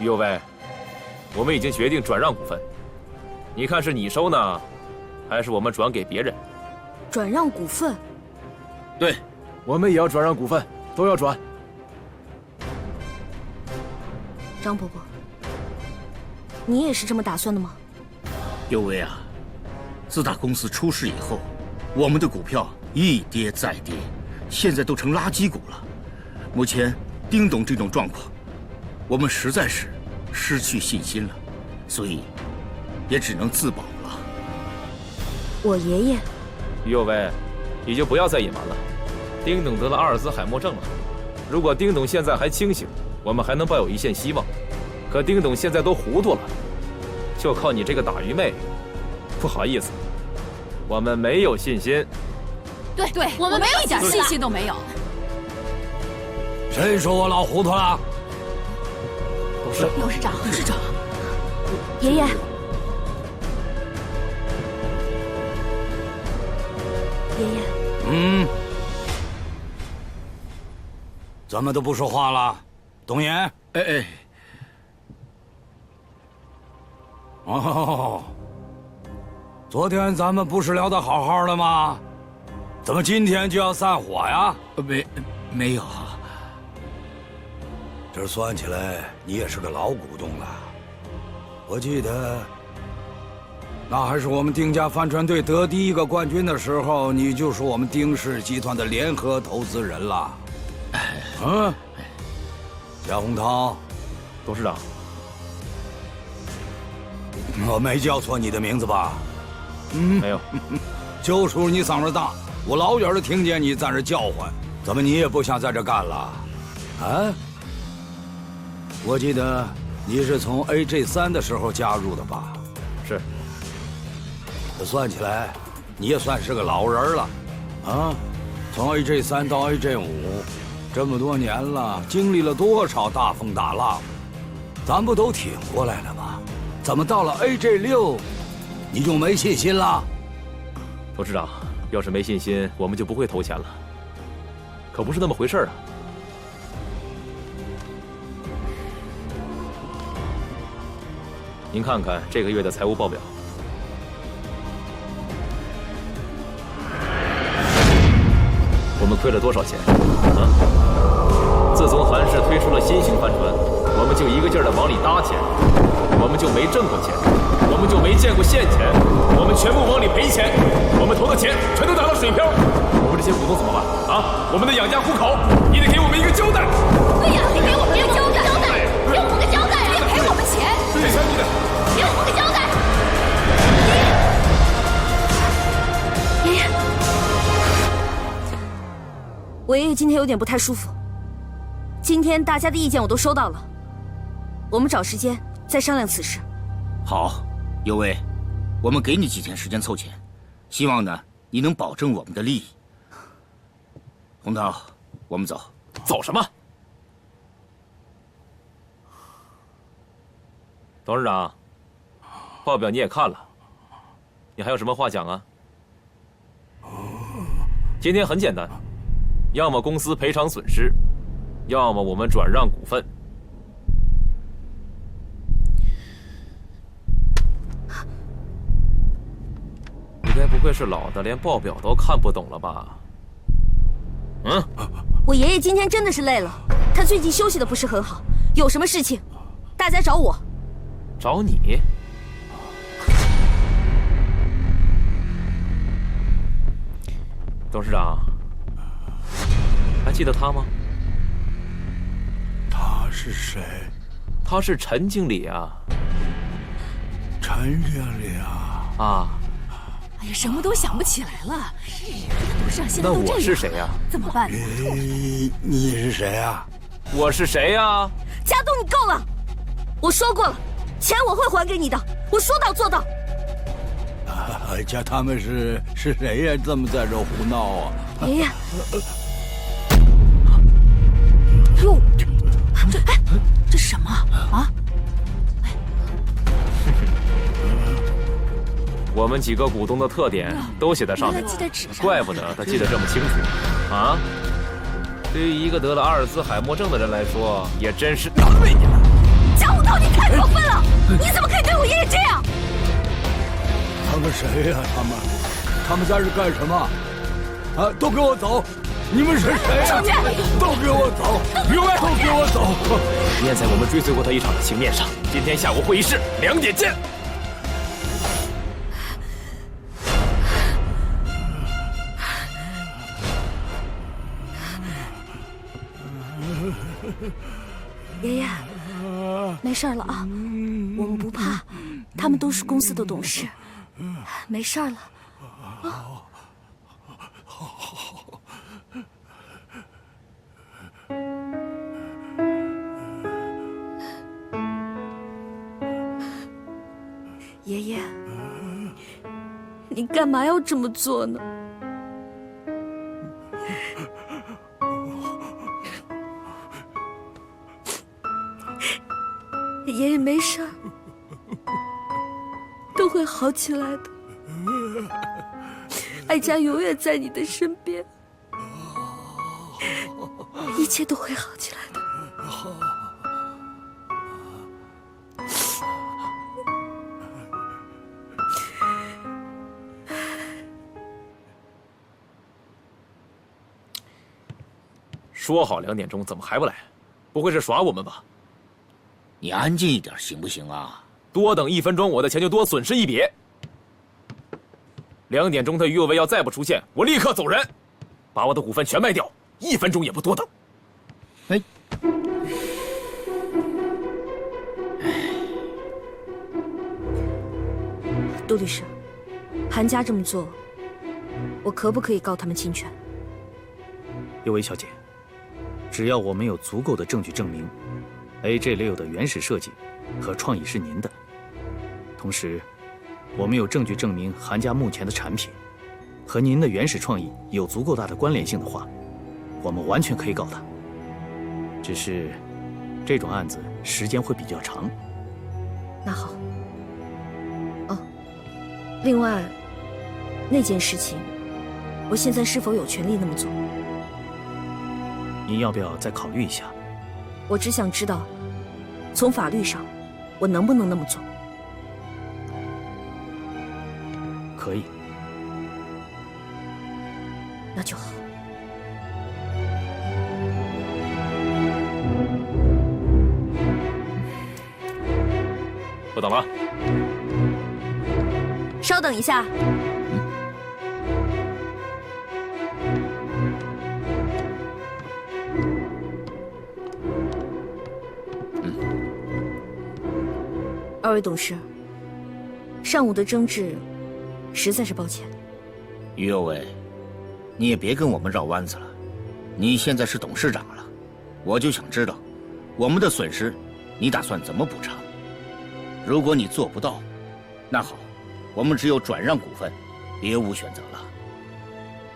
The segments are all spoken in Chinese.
右卫，我们已经决定转让股份，你看是你收呢，还是我们转给别人？转让股份？对，我们也要转让股份，都要转。张伯伯，你也是这么打算的吗？右卫啊，自打公司出事以后，我们的股票一跌再跌，现在都成垃圾股了。目前丁董这种状况，我们实在是失去信心了，所以也只能自保了。我爷爷，右卫，你就不要再隐瞒了。丁董得了阿尔兹海默症了，如果丁董现在还清醒，我们还能抱有一线希望。可丁董现在都糊涂了，就靠你这个打鱼妹，不好意思，我们没有信心。对，我们一点信心都没有。谁说我老糊涂了？董事长，爷爷，爷爷，怎么都不说话了？董岩，哎，哦，昨天咱们不是聊得好好的吗？怎么今天就要散伙呀？没有。这算起来，你也是个老股东了。我记得，那还是我们丁家帆船队得第一个冠军的时候，你就是我们丁氏集团的联合投资人了。贾洪涛，董事长，我没叫错你的名字吧？没有。就数你嗓子大，我老远的听见你在这叫唤。怎么你也不想在这干了？啊？我记得你是从 AJ3的时候加入的吧？是。这算起来，你也算是个老人了，啊？从 AJ3 到 AJ5，这么多年了，经历了多少大风大浪，咱不都挺过来了吗？怎么到了 AJ6，你就没信心了？董事长，要是没信心，我们就不会投钱了。可不是那么回事啊！您看看这个月的财务报表，我们亏了多少钱啊？自从韩氏推出了新型帆船，我们就一个劲儿的往里搭钱，我们就没挣过钱，我们就没见过现钱，我们全部往里赔钱，我们投的钱全都打到水漂，我们这些股东怎么办啊？我们的养家糊口，你得给我们一个交代。对呀，你给我们一个交代，给我们个交代，别赔我们钱。这钱你得给我们个交代。爷爷，我爷爷今天有点不太舒服。今天大家的意见我都收到了，我们找时间再商量此事。好，右卫，我们给你几天时间凑钱，希望呢你能保证我们的利益。洪涛，我们走。走什么？董事长，报表你也看了，你还有什么话讲啊？今天很简单，要么公司赔偿损失，要么我们转让股份。你该不会是老的连报表都看不懂了吧？我爷爷今天真的是累了，他最近休息的不是很好，有什么事情，大家找我。找你？董事长，还记得他吗？他是谁？他是陈经理啊。陈经理啊！啊，哎呀，什么都想不起来了。董事长现在那都这样，我是谁呀？怎么办呢？你是谁啊？我是谁呀？家东，你够了！我说过了，钱我会还给你的，我说到做到。家他们是谁呀？这么在这胡闹啊？爷爷，哟，这是什么啊？我们几个股东的特点都写在上面，怪不得他记得这么清楚啊！对于一个得了阿尔兹海默症的人来说，也真是难为你了。江湖头，你太过分了！你怎么可以对我爷爷这样？他们谁呀？他们家是干什么？啊！都给我走！你们是谁呀？都给我走！明白？都给我走！念在我们追随过他一场的情面上，今天下午会议室2点见。爷爷，没事了啊，我们不怕，他们都是公司的董事，没事了。啊爷爷，你干嘛要这么做呢？爷爷没事儿，都会好起来的。哀家永远在你的身边，一切都会好起来的。说好2点钟，怎么还不来？不会是耍我们吧？你安静一点行不行啊？多等1分钟，我的钱就多损失一笔。2点钟，他于有为要再不出现，我立刻走人，把我的股份全卖掉，1分钟也不多等。哎，杜律师，韩家这么做，我可不可以告他们侵权？有为小姐，只要我们有足够的证据证明 AJ6 的原始设计和创意是您的，同时我们有证据证明韩家目前的产品和您的原始创意有足够大的关联性的话，我们完全可以告他。只是这种案子时间会比较长。那好。哦，另外，那件事情，我现在是否有权利那么做？您要不要再考虑一下？我只想知道，从法律上，我能不能那么做？可以。那就好。不等了。稍等一下。2位董事，上午的争执，实在是抱歉。于有为，你也别跟我们绕弯子了，你现在是董事长了，我就想知道，我们的损失，你打算怎么补偿？如果你做不到，那好，我们只有转让股份，别无选择了。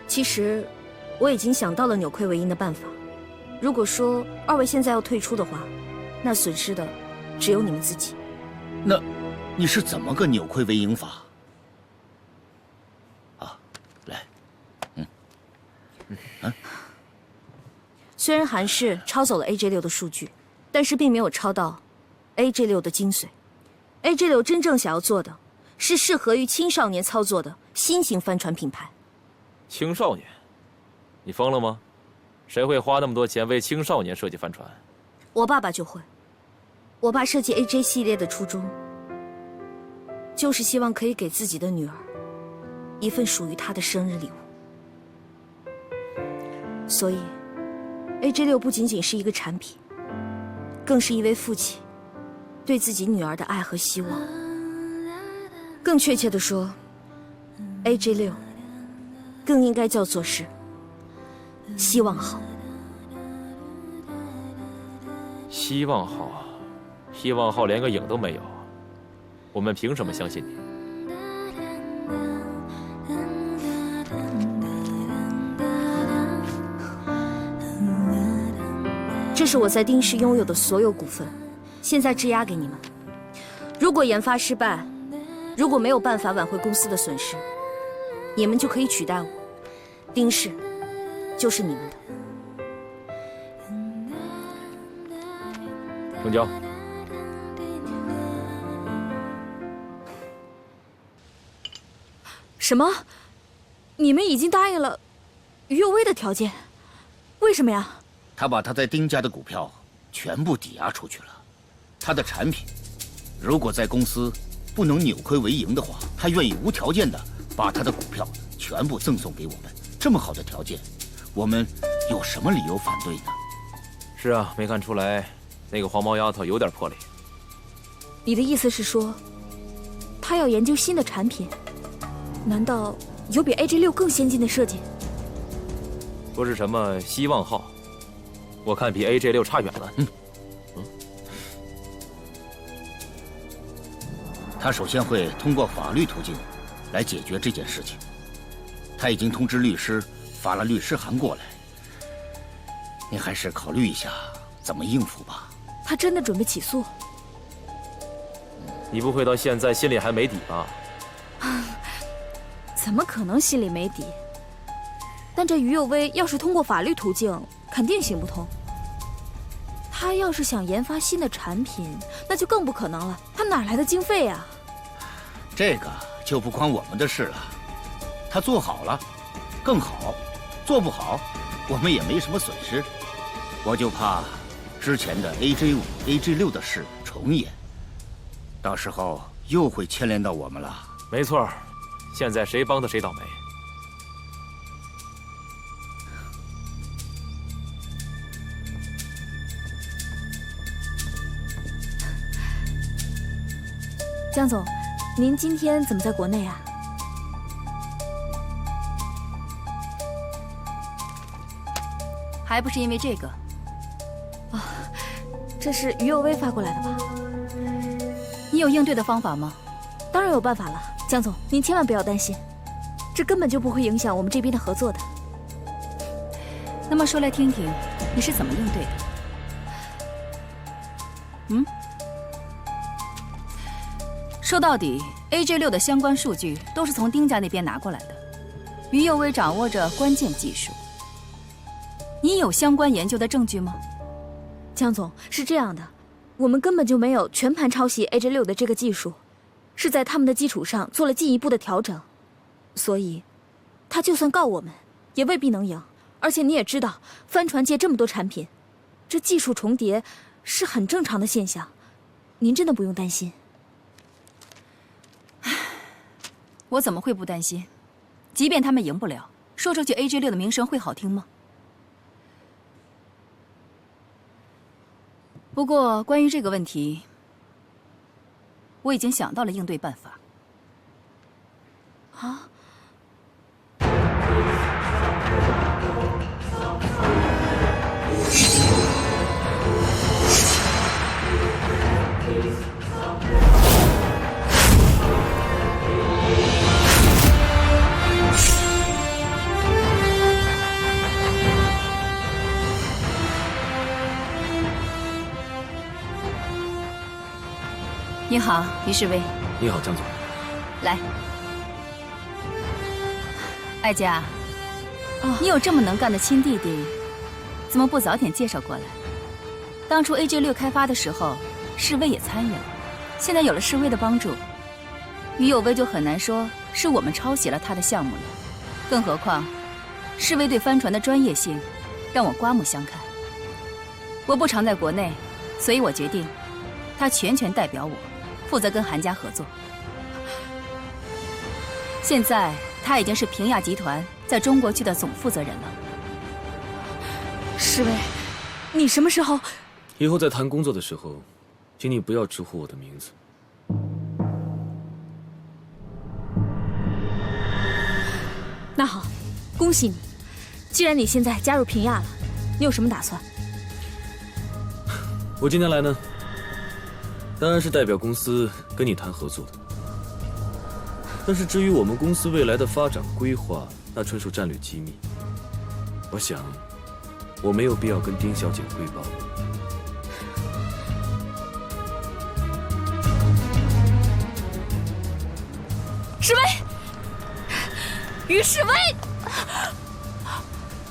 其实，我已经想到了扭亏为盈的办法。如果说2位现在要退出的话，那损失的只有你们自己。那，你是怎么个扭亏为盈法？啊，来，虽然韩氏抄走了 AJ6 的数据，但是并没有抄到 AJ6 的精髓。AJ6 真正想要做的，是适合于青少年操作的新型帆船品牌。青少年？你疯了吗？谁会花那么多钱为青少年设计帆船？我爸爸就会。我爸设计 AJ 系列的初衷，就是希望可以给自己的女儿一份属于她的生日礼物。所以 AJ6 不仅仅是一个产品，更是一位父亲对自己女儿的爱和希望。更确切地说， AJ6 更应该叫做是希望号。希望号，希望号连个影都没有，我们凭什么相信你？这是我在丁氏拥有的所有股份，现在质押给你们。如果研发失败，如果没有办法挽回公司的损失，你们就可以取代我，丁氏就是你们的。成交。什么？你们已经答应了于右威的条件？为什么呀？他把他在丁家的股票全部抵押出去了。他的产品，如果在公司不能扭亏为盈的话，他愿意无条件的把他的股票全部赠送给我们。这么好的条件，我们有什么理由反对呢？是啊，没看出来，那个黄毛丫头有点魄力。你的意思是说，他要研究新的产品？难道有比 AJ6 更先进的设计？说是什么希望号，我看比 AJ6 差远了。他首先会通过法律途径来解决这件事情。他已经通知律师，发了律师函过来。你还是考虑一下怎么应付吧。他真的准备起诉？你不会到现在心里还没底吧？怎么可能心里没底？但这于右威要是通过法律途径，肯定行不通。他要是想研发新的产品，那就更不可能了。他哪来的经费啊？这个就不关我们的事了。他做好了，更好；做不好，我们也没什么损失。我就怕之前的 AJ5、AJ6的事重演，到时候又会牵连到我们了。没错，现在谁帮的谁倒霉。江总，您今天怎么在国内啊？还不是因为这个。这是于右威发过来的吧？你有应对的方法吗？当然有办法了，江总，您千万不要担心，这根本就不会影响我们这边的合作的。那么说来听听，你是怎么应对的？说到底 ，AJ6的相关数据都是从丁家那边拿过来的。于右威掌握着关键技术，你有相关研究的证据吗？江总，是这样的，我们根本就没有全盘抄袭 AJ6的这个技术，是在他们的基础上做了进一步的调整，所以他就算告我们，也未必能赢。而且你也知道，帆船界这么多产品，这技术重叠是很正常的现象，您真的不用担心。我怎么会不担心？即便他们赢不了，说出去 AJ6的名声会好听吗？不过关于这个问题，我已经想到了应对办法。啊？你好，于世威。你好，江总。来，艾佳，你有这么能干的亲弟弟，怎么不早点介绍过来？当初 AJ6开发的时候，世威也参与了，现在有了世威的帮助，于有威就很难说是我们抄袭了他的项目了。更何况，世威对帆船的专业性，让我刮目相看。我不常在国内，所以我决定，他全权代表我。负责跟韩家合作。现在他已经是平亚集团在中国区的总负责人了。世威，你什么时候？以后在谈工作的时候，请你不要直呼我的名字。那好，恭喜你！既然你现在加入平亚了，你有什么打算？我今天来呢，当然是代表公司跟你谈合作的。但是至于我们公司未来的发展规划，那纯属战略机密。我想，我没有必要跟丁小姐汇报。世威，于世威，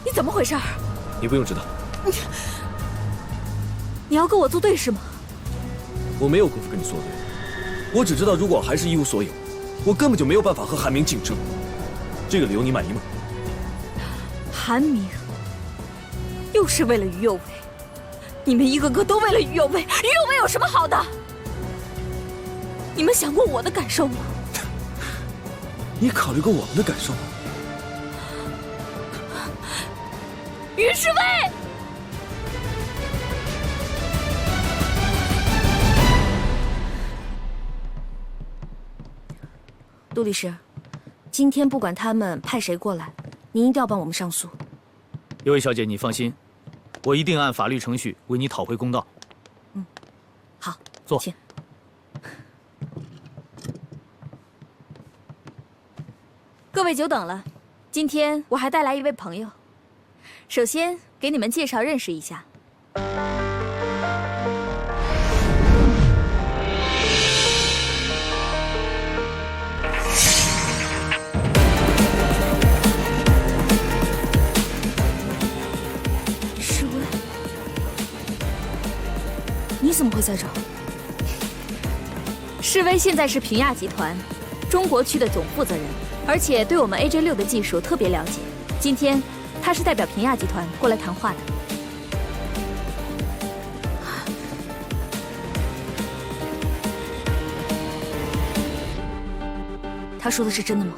你怎么回事？你不用知道。你要跟我作对是吗？我没有功夫跟你作对，我只知道如果还是一无所有，我根本就没有办法和韩明竞争。这个理由你满意吗？韩明，又是为了于有为，你们一个个都为了于有为，于有为有什么好的？你们想过我的感受吗？你考虑过我们的感受吗？于世威，杜律师，今天不管他们派谁过来，您一定要帮我们上诉。有位小姐，你放心，我一定按法律程序为你讨回公道。好，坐。请。各位久等了，今天我还带来一位朋友。首先给你们介绍认识一下。世威，你怎么会在这儿？世威现在是平亚集团中国区的总负责人，而且对我们 AJ6的技术特别了解。今天他是代表平亚集团过来谈话的。他说的是真的吗？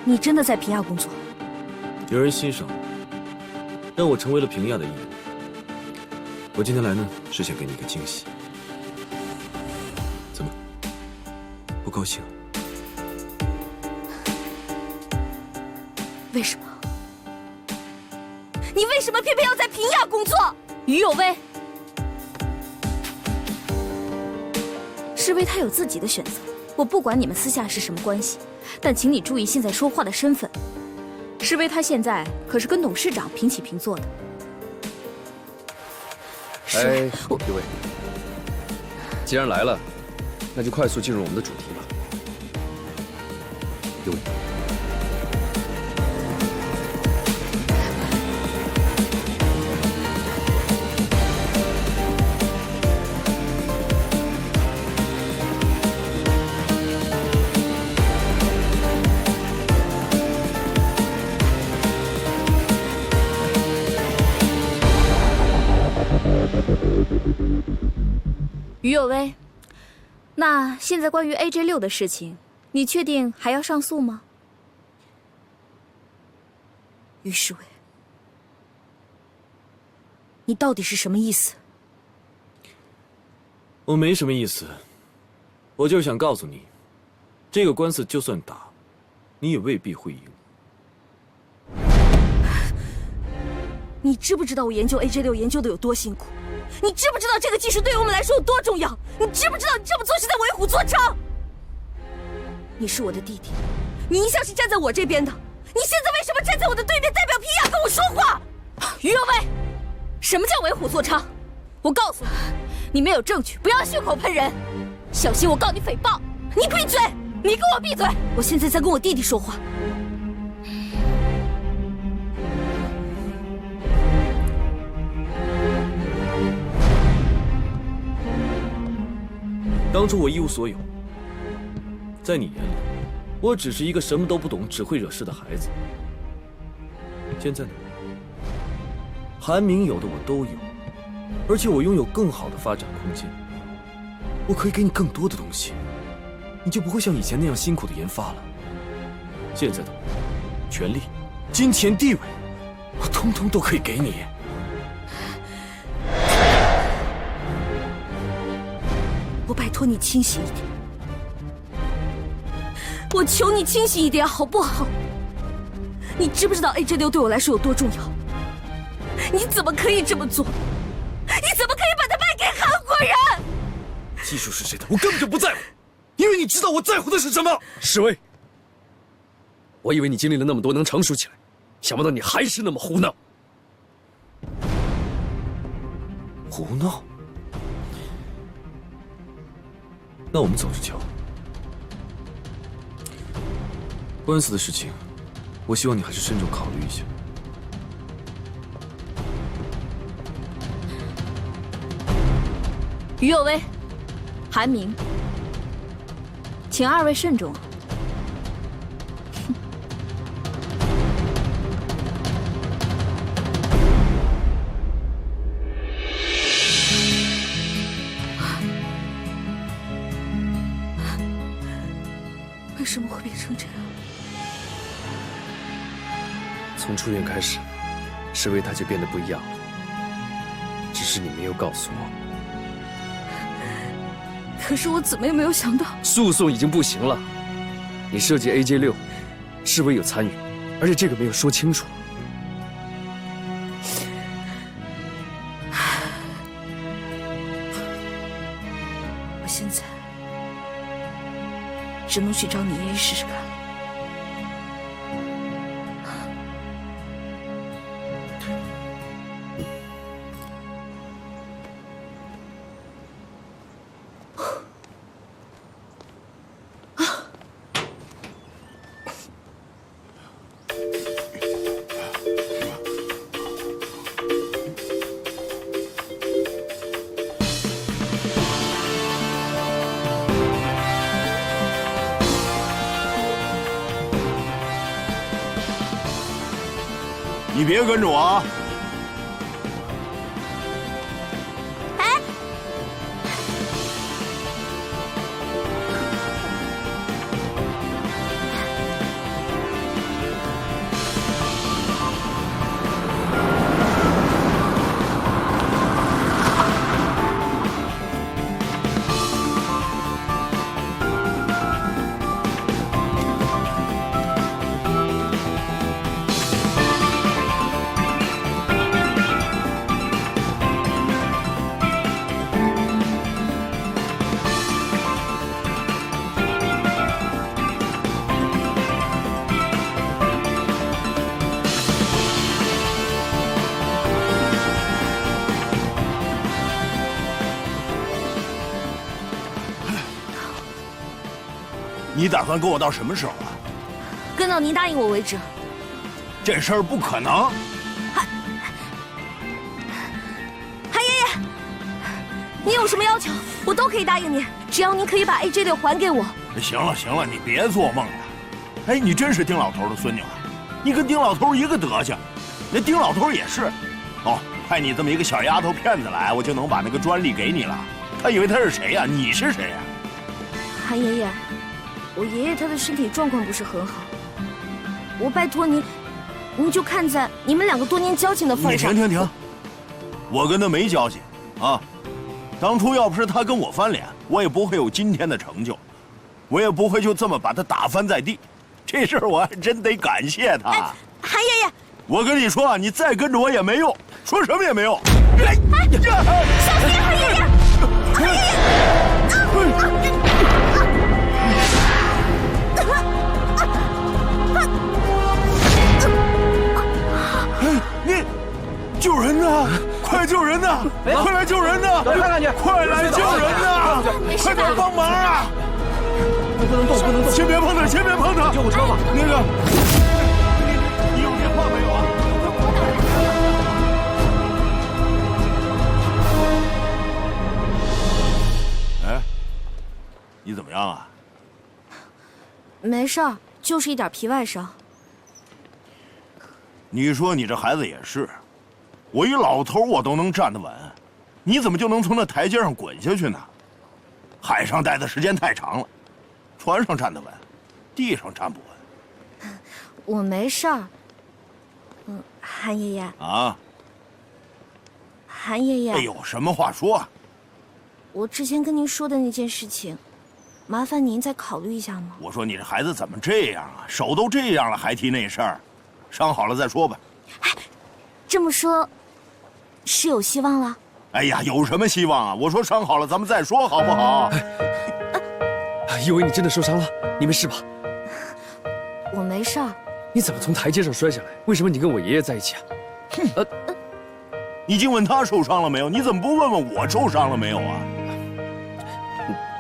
你真的在平亚工作？有人欣赏我，让我成为了平亚的一员。我今天来呢，是想给你一个惊喜。怎么，不高兴？为什么？你为什么偏偏要在平亚工作？于有为，世威他有自己的选择，我不管你们私下是什么关系，但请你注意现在说话的身份。世威他现在可是跟董事长平起平坐的。哎，各位，既然来了，那就快速进入我们的主题吧。各位。于有为，那现在关于 AJ6的事情，你确定还要上诉吗？于世威，你到底是什么意思？我没什么意思，我就是想告诉你，这个官司就算打，你也未必会赢。你知不知道我研究 AJ6研究的有多辛苦？你知不知道这个技术对于我们来说有多重要？你知不知道你这么做是在为虎作伥？你是我的弟弟，你一向是站在我这边的，你现在为什么站在我的对面，代表平亚跟我说话？于有为，什么叫为虎作伥？我告诉你，你没有证据，不要血口喷人，小心我告你诽谤！你闭嘴！你给我闭嘴！我现在在跟我弟弟说话。当初我一无所有，在你眼里，我只是一个什么都不懂、只会惹事的孩子。现在呢，韩明有的我都有，而且我拥有更好的发展空间。我可以给你更多的东西，你就不会像以前那样辛苦的研发了。现在的我，权力、金钱、地位，我通通都可以给你。我拜托你清醒一点，我求你清醒一点，好不好？你知不知道 AJ6对我来说有多重要？你怎么可以这么做？你怎么可以把它卖给韩国人？技术是谁的，我根本就不在乎，因为你知道我在乎的是什么。世威，我以为你经历了那么多能成熟起来，想不到你还是那么胡闹。胡闹？那我们走着瞧。官司的事情，我希望你还是慎重考虑一下。于有为，韩明，请二位慎重。为什么会变成这样？从出院开始，侍卫他就变得不一样了。只是你没有告诉我。可是我怎么也没有想到，诉讼已经不行了。你设计 AJ6，侍卫有参与，而且这个没有说清楚。我现在只能去找你爷爷试试看。你别跟着我啊！你打算跟我到什么时候啊？跟到您答应我为止。这事儿不可能。韩爷爷，你有什么要求，我都可以答应您，只要您可以把 AJ6还给我。行了行了，你别做梦了。哎，你真是丁老头的孙女啊？你跟丁老头一个德行，那丁老头也是。哦，派你这么一个小丫头片子来，我就能把那个专利给你了。他以为他是谁呀？你是谁呀？韩爷爷，我爷爷他的身体状况不是很好，我拜托您，您就看在你们两个多年交情的份上。你停，我跟他没交情啊！当初要不是他跟我翻脸，我也不会有今天的成就，我也不会就这么把他打翻在地。这事儿我还真得感谢他。哎，韩爷爷，我跟你说啊，你再跟着我也没用，说什么也没用。哎，小心，韩爷爷，韩爷爷！你救人呐！快救人呐！快来救人呐！看看去，快来救人呐！快点帮忙啊！不能动，不能动！先别碰他，先别碰他！救护车吧。那个，你有电话没有啊？哎，你怎么样啊？没事儿，就是一点皮外伤。你说你这孩子也是，我一老头我都能站得稳，你怎么就能从那台阶上滚下去呢？海上待的时间太长了，船上站得稳，地上站不稳。我没事儿。韩爷爷啊，韩爷爷，哎呦，什么话说？我之前跟您说的那件事情，麻烦您再考虑一下吗？我说你这孩子怎么这样啊？手都这样了还提那事儿，伤好了再说吧。哎，这么说，是有希望了？哎呀，有什么希望啊？我说伤好了咱们再说好不好？以为你真的受伤了，你没事吧？我没事儿。你怎么从台阶上摔下来？为什么你跟我爷爷在一起啊？你净问他受伤了没有？你怎么不问问我受伤了没有啊？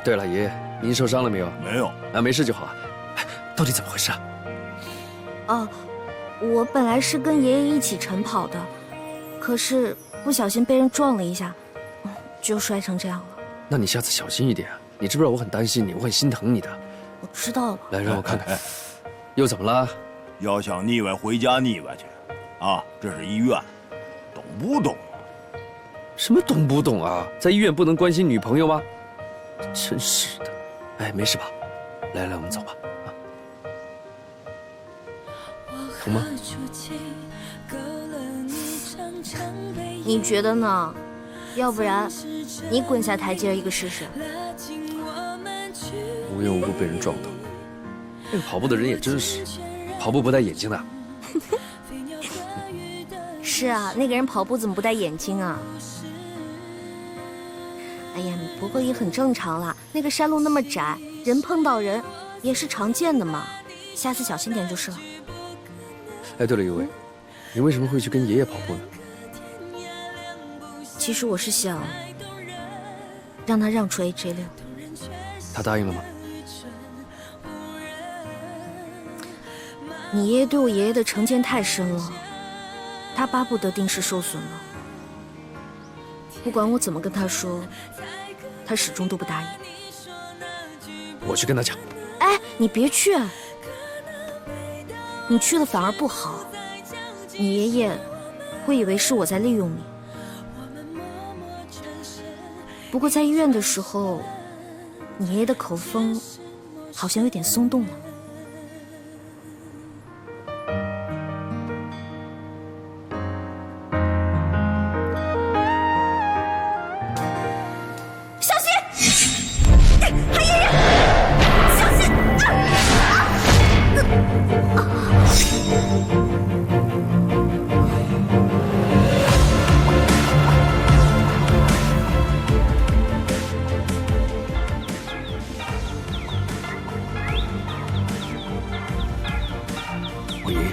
对了，爷爷，您受伤了没有？没有啊，没事就好啊。到底怎么回事啊？哦，我本来是跟爷爷一起晨跑的，可是不小心被人撞了一下，就摔成这样了。那你下次小心一点啊！你知不知道我很担心你，我很心疼你的。我知道了。来，让我看看，又怎么了？要想腻歪回家腻歪去，啊，这是医院，懂不懂？什么懂不懂啊？在医院不能关心女朋友吗？真是的。哎，没事吧？来，我们走吧。啊，疼吗？你觉得呢？要不然，你滚下台阶一个试试。无缘无故被人撞到，那个跑步的人也真是，跑步不戴眼镜的。是啊，那个人跑步怎么不戴眼镜啊？哎呀，不过也很正常啦。那个山路那么窄，人碰到人也是常见的嘛。下次小心点就是了。哎，对了，尤伟，你为什么会去跟爷爷跑步呢？其实我是想让他让出 AJ6。他答应了吗？你爷爷对我爷爷的成见太深了，他巴不得丁氏受损了。不管我怎么跟他说，他始终都不答应。我去跟他讲。哎，你别去，你去了反而不好，你爷爷会以为是我在利用你。不过在医院的时候，你爷爷的口风好像有点松动了。小心！韩爷爷，小心！我爷爷。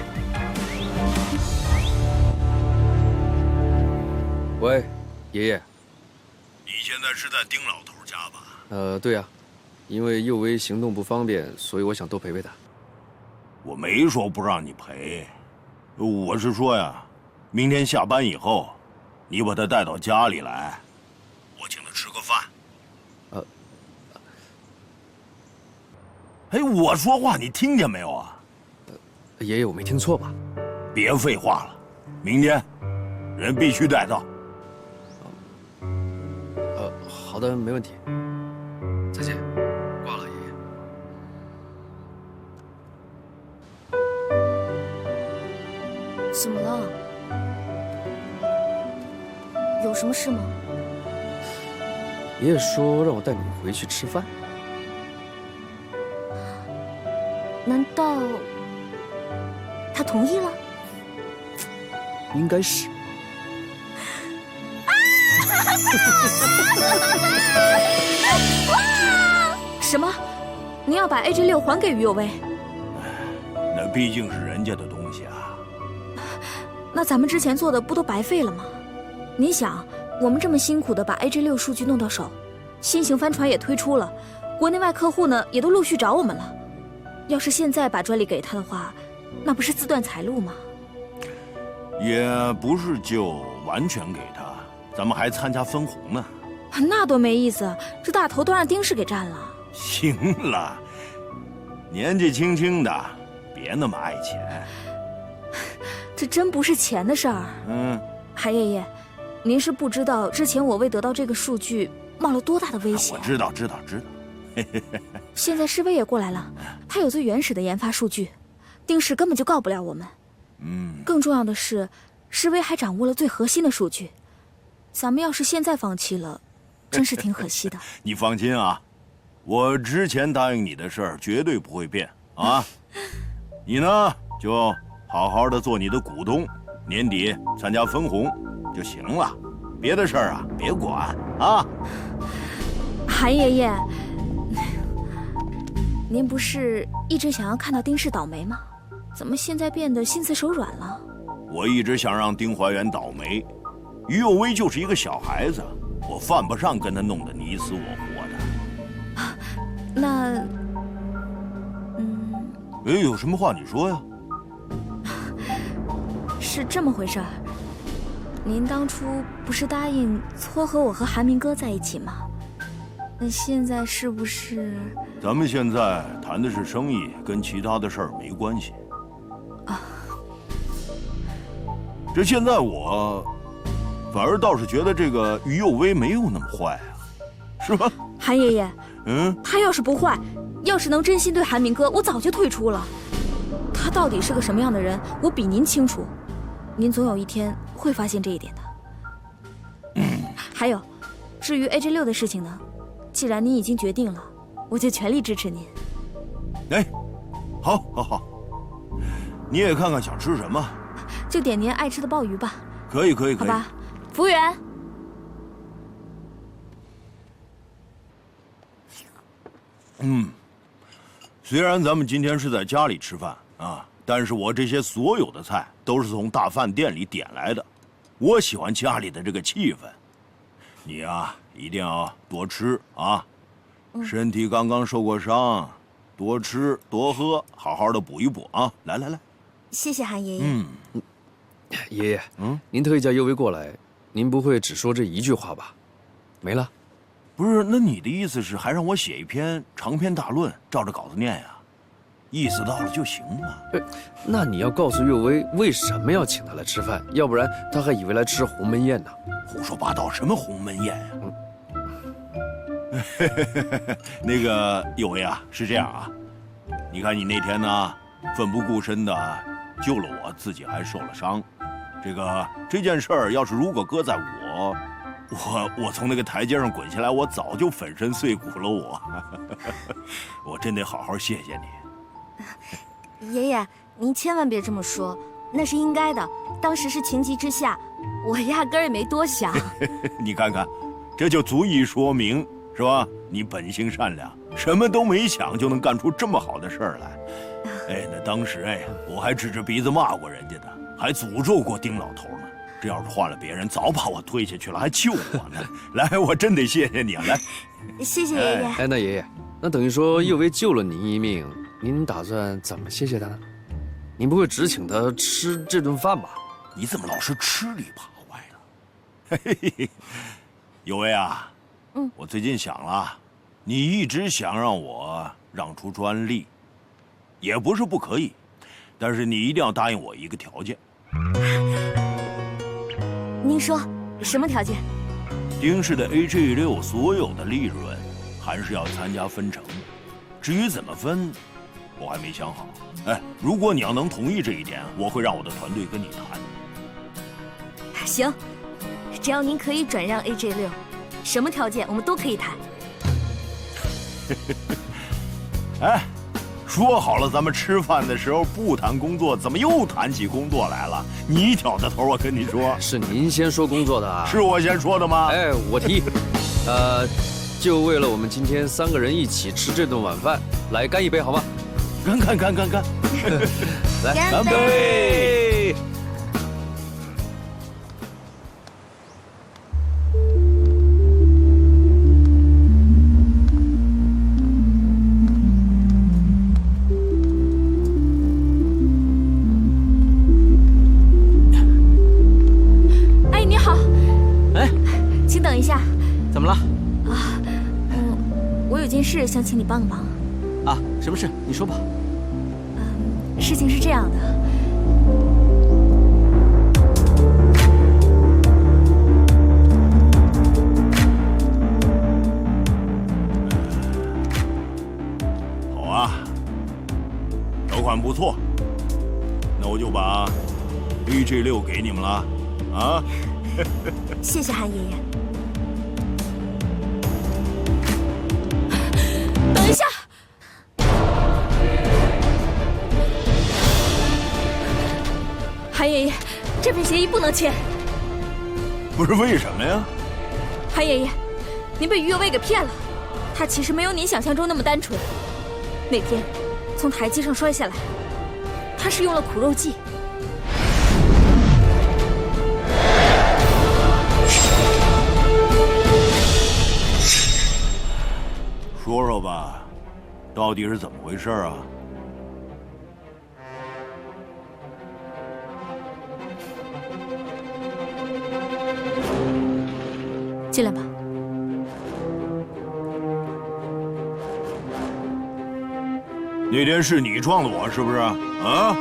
喂，爷爷。你现在是在丁老头家吧？对呀，因为佑威行动不方便，所以我想多陪陪他。我没说不让你陪，我是说呀，明天下班以后，你把他带到家里来，我请他吃个饭。哎，我说话你听见没有啊？爷爷，我没听错吧？别废话了，明天人必须带到。好的，没问题。再见，挂了，爷爷。怎么了？有什么事吗？爷爷说让我带你回去吃饭。难道他同意了？应该是。什么？你要把 AJ6还给于有为？那毕竟是人家的东西啊。那咱们之前做的不都白费了吗？您想，我们这么辛苦的把 AJ6数据弄到手，新型帆船也推出了，国内外客户呢也都陆续找我们了。要是现在把专利给他的话，那不是自断财路吗？也不是就完全给他，咱们还参加分红呢。那多没意思，这大头都让丁氏给占了。行了，年纪轻轻的，别那么爱钱。这真不是钱的事儿。韩爷爷，您是不知道之前我为得到这个数据冒了多大的危险。我知道。现在世威也过来了，他有最原始的研发数据，丁氏根本就告不了我们。更重要的是，世威还掌握了最核心的数据。咱们要是现在放弃了，真是挺可惜的。你放心啊，我之前答应你的事儿绝对不会变啊。你呢，就好好的做你的股东，年底参加分红就行了，别的事儿啊别管啊。韩爷爷，您不是一直想要看到丁氏倒霉吗？怎么现在变得心慈手软了？我一直想让丁怀元倒霉，于有为就是一个小孩子，我犯不上跟他弄得你死我活的。那，有什么话你说呀？是这么回事儿。您当初不是答应撮合我和韩明哥在一起吗？那现在是不是？咱们现在谈的是生意，跟其他的事儿没关系。啊。这现在我反而倒是觉得这个于右威没有那么坏啊，是吧？韩爷爷，嗯，他要是不坏，要是能真心对韩明哥，我早就退出了。他到底是个什么样的人，我比您清楚。您总有一天会发现这一点的。还有，至于 AJ6的事情呢，既然您已经决定了，我就全力支持您。哎，好，好，好，你也看看想吃什么，就点您爱吃的鲍鱼吧。可以，可以，可以。好吧，服务员。虽然咱们今天是在家里吃饭啊，但是我这些所有的菜都是从大饭店里点来的。我喜欢家里的这个气氛。你呀，一定要多吃啊，身体刚刚受过伤，多吃多喝，好好的补一补啊！来来来，谢谢韩爷爷。爷爷，您特意叫右威过来，您不会只说这一句话吧？没了？不是，那你的意思是还让我写一篇长篇大论，照着稿子念呀？意思到了就行了。那你要告诉右威为什么要请他来吃饭，要不然他还以为来吃鸿门宴呢。胡说八道，什么鸿门宴呀？那个右威啊，是这样啊，你看你那天呢，奋不顾身的救了我，自己还受了伤。这件事儿，要是如果搁在我从那个台阶上滚下来，我早就粉身碎骨了。我真得好好谢谢你。爷爷，您千万别这么说，那是应该的。当时是情急之下，我压根儿也没多想。你看看，这就足以说明，是吧？你本性善良，什么都没想就能干出这么好的事儿来。那当时我还指着鼻子骂过人家的，还诅咒过丁老头呢。这要是换了别人，早把我推下去了，还救我呢。来，我真得谢谢你啊！来，谢谢爷爷。那爷爷，那等于说右威救了您一命，您打算怎么谢谢他呢？您不会只请他吃这顿饭吧？你怎么老是吃里扒外的？嘿嘿，右威啊，我最近想了，你一直想让我让出专利，也不是不可以，但是你一定要答应我一个条件。您说什么条件？丁氏的 AJ6所有的利润，还是要参加分成。至于怎么分，我还没想好。如果你要能同意这一点，我会让我的团队跟你谈。行，只要您可以转让 AJ6，什么条件我们都可以谈。说好了咱们吃饭的时候不谈工作，怎么又谈起工作来了？你挑的头，我跟你说。是您先说工作的啊？是我先说的吗？我提议，就为了我们今天3个人一起吃这顿晚饭，来干一杯好吗？干！来，干杯！你好。请等一下。怎么了？我有件事想请你帮忙。啊，什么事？你说吧。事情是这样的。好啊，条款不错，那我就把 AJ6给你们了，啊！谢谢韩爷爷。等一下。韩爷爷，这份协议不能签。不是为什么呀？韩爷爷，您被于右卫给骗了，他其实没有您想象中那么单纯。那天从台阶上摔下来，他是用了苦肉计。说说吧，到底是怎么回事啊？进来吧。那天是你撞的我，是不是？啊？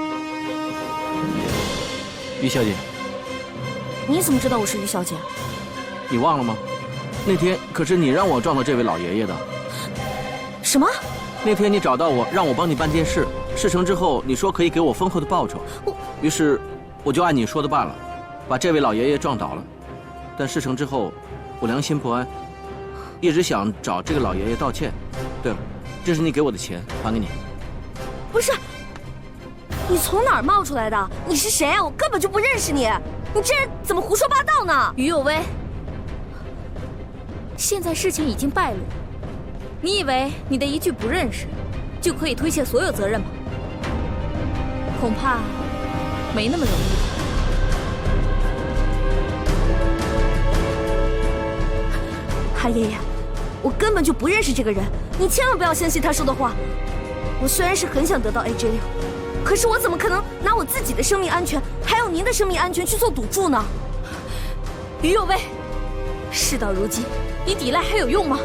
于小姐，你怎么知道我是于小姐？你忘了吗？那天可是你让我撞到这位老爷爷的。什么？那天你找到我，让我帮你办件事，事成之后你说可以给我丰厚的报酬，于是我就按你说的办了，把这位老爷爷撞倒了。但事成之后，我良心不安，一直想找这个老爷爷道歉。对了，这是你给我的钱，还给你。不是，你从哪儿冒出来的？你是谁啊？我根本就不认识你！你这人怎么胡说八道呢？于有为，现在事情已经败露，你以为你的一句不认识，就可以推卸所有责任吗？恐怕没那么容易。韩爷爷，我根本就不认识这个人，你千万不要相信他说的话。我虽然是很想得到 AJ6，可是我怎么可能拿我自己的生命安全，还有您的生命安全去做赌注呢？于有为，事到如今，你抵赖还有用吗？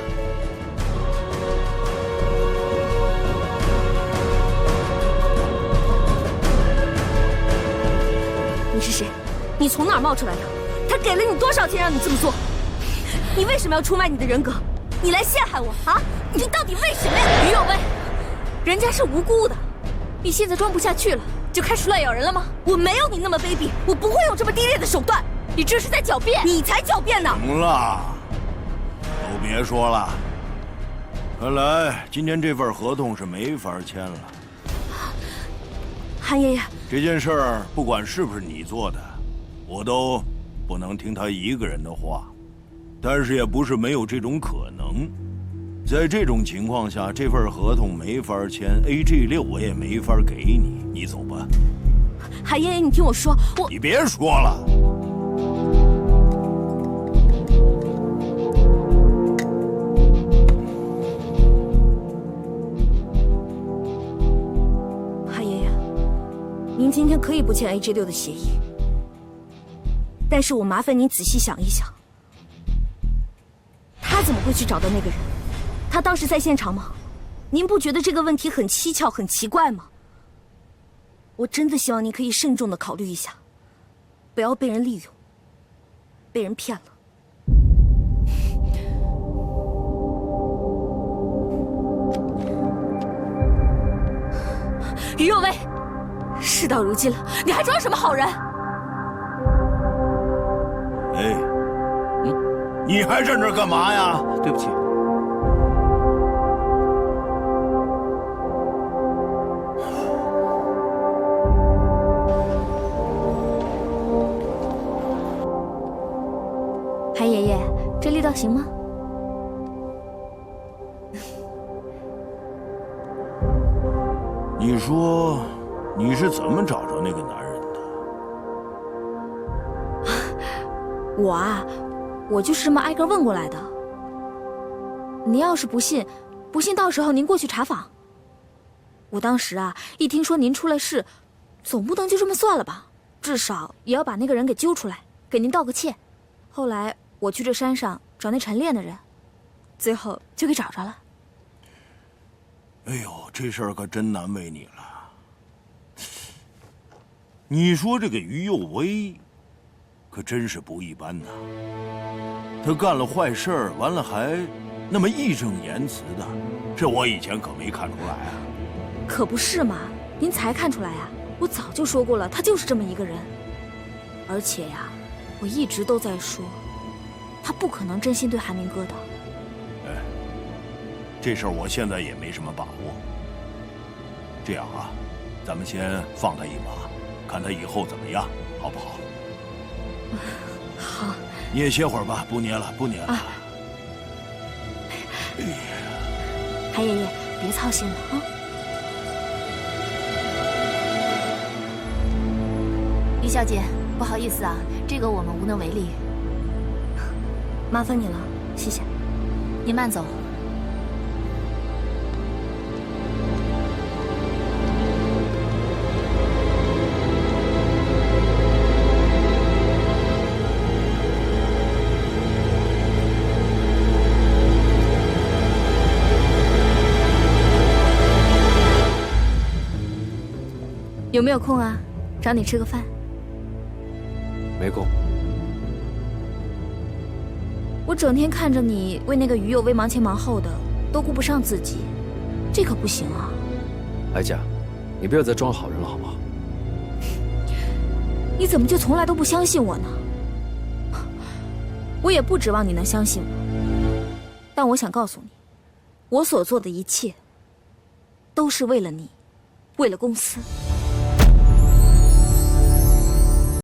你是谁？你从哪儿冒出来的？他给了你多少钱让你这么做？你为什么要出卖你的人格？你来陷害我啊！你到底为什么呀？于有为，人家是无辜的，你现在装不下去了，就开始乱咬人了吗？我没有你那么卑鄙，我不会用这么低劣的手段。你这是在狡辩！你才狡辩呢！行了，都别说了。看来今天这份合同是没法签了。韩爷爷，这件事儿不管是不是你做的，我都不能听他一个人的话。但是也不是没有这种可能。在这种情况下，这份合同没法签 ，AG6我也没法给你。你走吧。韩爷爷，你听我说，你别说了。韩爷爷，您今天可以不签 AG6的协议，但是我麻烦您仔细想一想，他怎么会去找到那个人？他当时在现场吗？您不觉得这个问题很蹊跷、很奇怪吗？我真的希望您可以慎重地考虑一下，不要被人利用，被人骗了。于有为，事到如今了，你还装什么好人？哎，你还站这儿干嘛呀？对不起。韩爷爷，这力道行吗？你说你是怎么找着那个男人的？我啊，我就是这么挨个问过来的。您要是不信，到时候您过去查访。我当时啊，一听说您出了事，总不能就这么算了吧，至少也要把那个人给揪出来，给您道个歉。后来我去这山上找那晨练的人，最后就给找着了。哎呦，这事儿可真难为你了。你说这个于右威，可真是不一般呐。他干了坏事儿，完了还那么义正言辞的，这我以前可没看出来啊。可不是嘛，您才看出来啊！我早就说过了，他就是这么一个人。而且呀，我一直都在说，他不可能真心对韩明哥的。哎，这事儿我现在也没什么把握。这样啊，咱们先放他一马，看他以后怎么样，好不好？好。你也歇会儿吧，不捏了，不捏了。啊、哎呀，韩爷爷，别操心了啊。于小姐，不好意思啊，这个我们无能为力。麻烦你了，谢谢。您慢走。有没有空啊？找你吃个饭。没空。我整天看着你为那个鱼友为忙前忙后的，都顾不上自己，这可不行啊。哀家，你不要再装好人了，好不好？你怎么就从来都不相信我呢？我也不指望你能相信我，但我想告诉你，我所做的一切，都是为了你，为了公司。